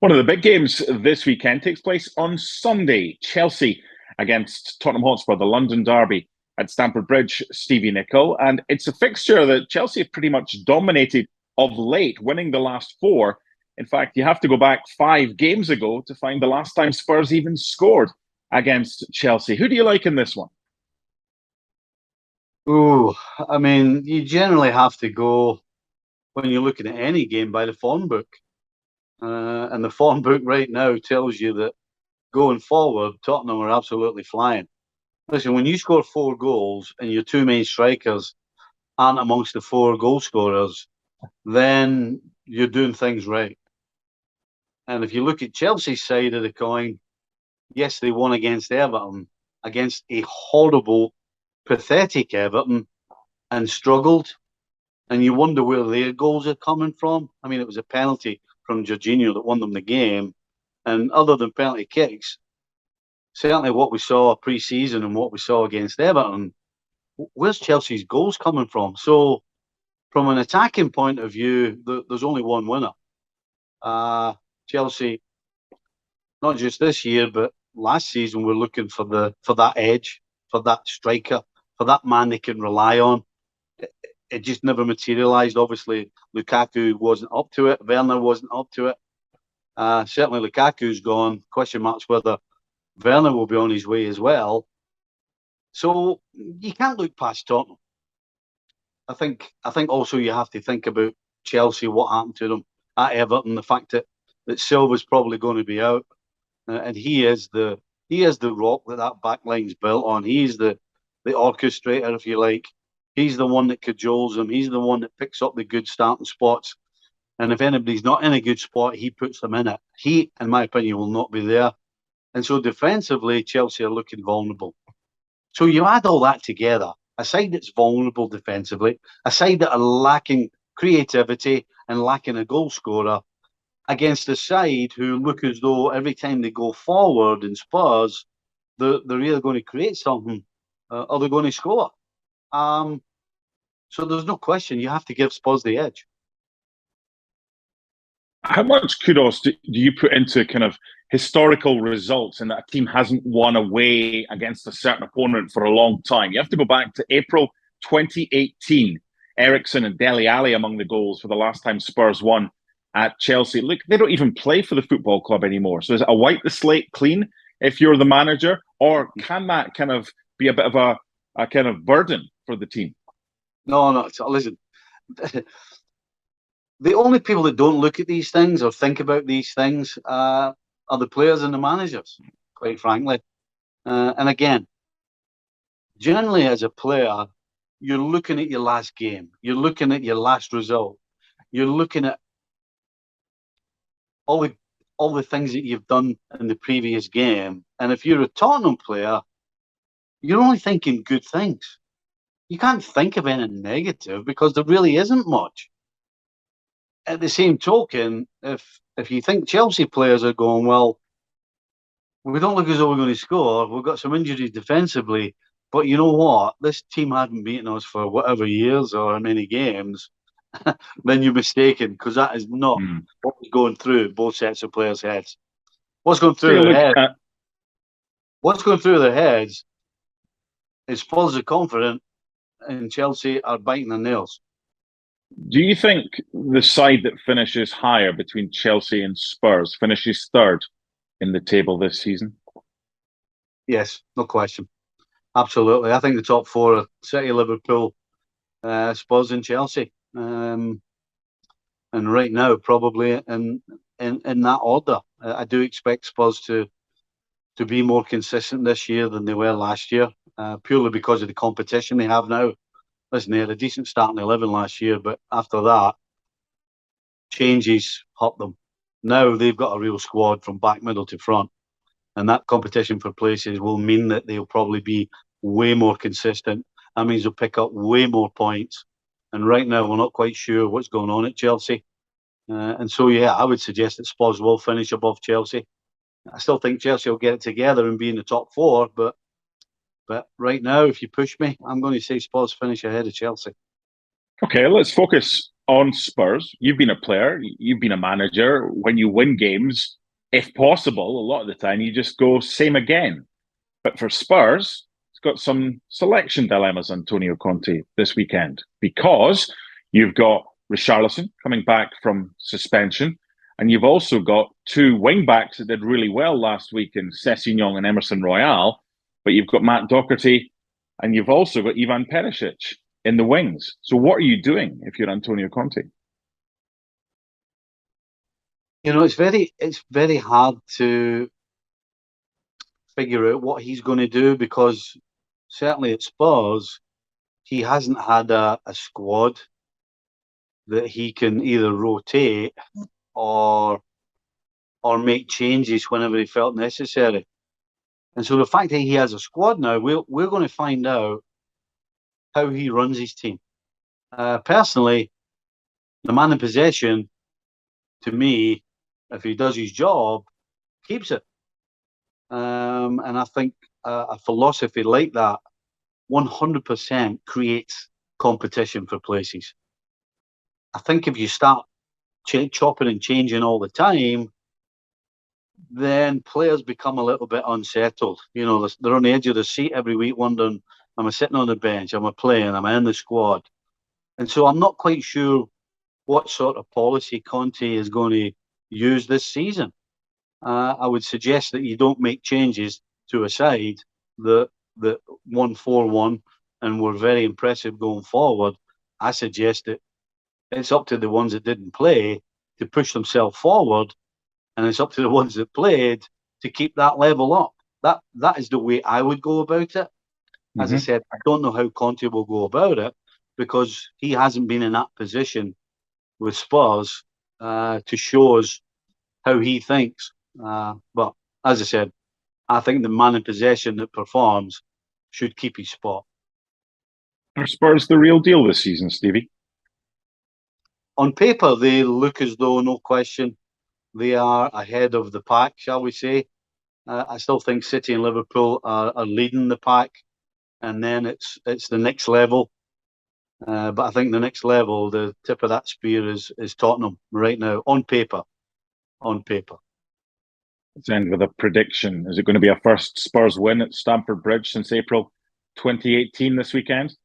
One of the big games this weekend takes place on Sunday. Chelsea against Tottenham Hotspur, the London derby at Stamford Bridge, Stevie Nicol. And it's a fixture that Chelsea have pretty much dominated of late, winning the last four. In fact, you have to go back 5 games ago to find the last time Spurs even scored against Chelsea. Who do you like in this one? Oh, I mean, you generally have to go, when you're looking at any game, by the form book. And the form book right now tells you that going forward, Tottenham are absolutely flying. Listen, when you score 4 goals and your 2 main strikers aren't amongst the 4 goal scorers, then you're doing things right. And if you look at Chelsea's side of the coin, yes, they won against Everton, against a horrible, pathetic Everton, and struggled. And you wonder where their goals are coming from. I mean, it was a penalty from Jorginho that won them the game. And other than penalty kicks, certainly what we saw pre-season and what we saw against Everton, where's Chelsea's goals coming from? So, from an attacking point of view, there's only one winner. Chelsea, not just this year, but last season, we're looking for that edge, for that striker, for that man they can rely on. It just never materialised. Obviously, Lukaku wasn't up to it. Werner wasn't up to it. Certainly, Lukaku's gone. Question marks whether Werner will be on his way as well. So you can't look past Tottenham. I think also you have to think about Chelsea, what happened to them at Everton, the fact that Silva's probably going to be out, and he is the rock that back line's built on. He's the orchestrator, if you like. He's the one that cajoles them. He's the one that picks up the good starting spots. And if anybody's not in a good spot, he puts them in it. He, in my opinion, will not be there. And so defensively, Chelsea are looking vulnerable. So you add all that together, a side that's vulnerable defensively, a side that are lacking creativity and lacking a goal scorer, against a side who look as though every time they go forward in Spurs, they're either going to create something or they're going to score. So there's no question you have to give Spurs the edge. How much kudos do you put into kind of historical results and that a team hasn't won away against a certain opponent for a long time? You have to go back to April 2018. Eriksen and Dele Alli among the goals for the last time Spurs won at Chelsea. Look, they don't even play for the football club anymore. So is it a wipe the slate clean if you're the manager? Or can that kind of be a bit of a kind of burden for the team? No. Listen, the only people that don't look at these things or think about these things are the players and the managers, quite frankly. And again, generally as a player, you're looking at your last game. You're looking at your last result. You're looking at all the things that you've done in the previous game. And if you're a Tottenham player, you're only thinking good things. You can't think of anything negative because there really isn't much. At the same token, if you think Chelsea players are going, well, we don't look as though we're going to score. We've got some injuries defensively. But you know what? This team hadn't beaten us for whatever years or many games. Then you're mistaken, because that is not what was going through both sets of players' heads. What's going through their heads is Spurs are confident and Chelsea are biting their nails. Do you think the side that finishes higher between Chelsea and Spurs finishes third in the table this season? Yes, no question. Absolutely. I think the top 4 are City, Liverpool, Spurs and Chelsea. And right now, probably in that order. I do expect Spurs to be more consistent this year than they were last year, purely because of the competition they have now. Listen, they had a decent starting 11 last year, but after that, changes hurt them. Now they've got a real squad from back, middle to front, and that competition for places will mean that they'll probably be way more consistent. That means they'll pick up way more points. And right now, we're not quite sure what's going on at Chelsea. And so, yeah, I would suggest that Spurs will finish above Chelsea. I still think Chelsea will get it together and be in the top 4, but right now, if you push me, I'm going to say Spurs finish ahead of Chelsea. Okay, let's focus on Spurs. You've been a player, you've been a manager. When you win games, if possible, a lot of the time you just go same again. But for Spurs, it's got some selection dilemmas, Antonio Conte, this weekend, because you've got Richarlison coming back from suspension, and you've also got two wing backs that did really well last week in Sessegnon and Emerson Royale, but you've got Matt Doherty, and you've also got Ivan Perisic in the wings. So what are you doing if you're Antonio Conte? It's very hard to figure out what he's going to do, because certainly at Spurs, he hasn't had a squad that he can either rotate or make changes whenever he felt necessary. And so the fact that he has a squad now, we're going to find out how he runs his team. Personally, the man in possession, to me, if he does his job, keeps it. And I think a philosophy like that 100% creates competition for places. I think if you start chopping and changing all the time, then players become a little bit unsettled. They're on the edge of their seat every week wondering, am I sitting on the bench? Am I playing? Am I in the squad? And so I'm not quite sure what sort of policy Conte is going to use this season. I would suggest that you don't make changes to a side that won 4-1 and were very impressive going forward. I suggest that it's up to the ones that didn't play to push themselves forward, and it's up to the ones that played to keep that level up. That is the way I would go about it. As I said, I don't know how Conte will go about it, because he hasn't been in that position with Spurs to show us how he thinks. But as I said, I think the man in possession that performs should keep his spot. Are Spurs the real deal this season, Stevie? On paper, they look as though, no question, they are ahead of the pack, shall we say. I still think City and Liverpool are leading the pack, and then it's the next level. But I think the next level, the tip of that spear is Tottenham right now, on paper. On paper. Let's end with a prediction. Is it going to be a first Spurs win at Stamford Bridge since April 2018 this weekend?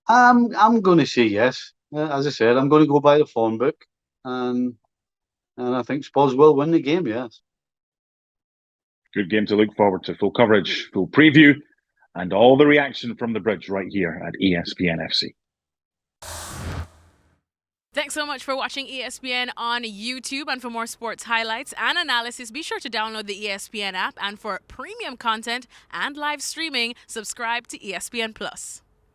I'm going to say yes. As I said, I'm going to go by the form book, and I think Spurs will win the game. Yes. Good game to look forward to. Full coverage, full preview, and all the reaction from the bridge right here at ESPN FC. Thanks so much for watching ESPN on YouTube. And for more sports highlights and analysis, be sure to download the ESPN app. And for premium content and live streaming, subscribe to ESPN Plus.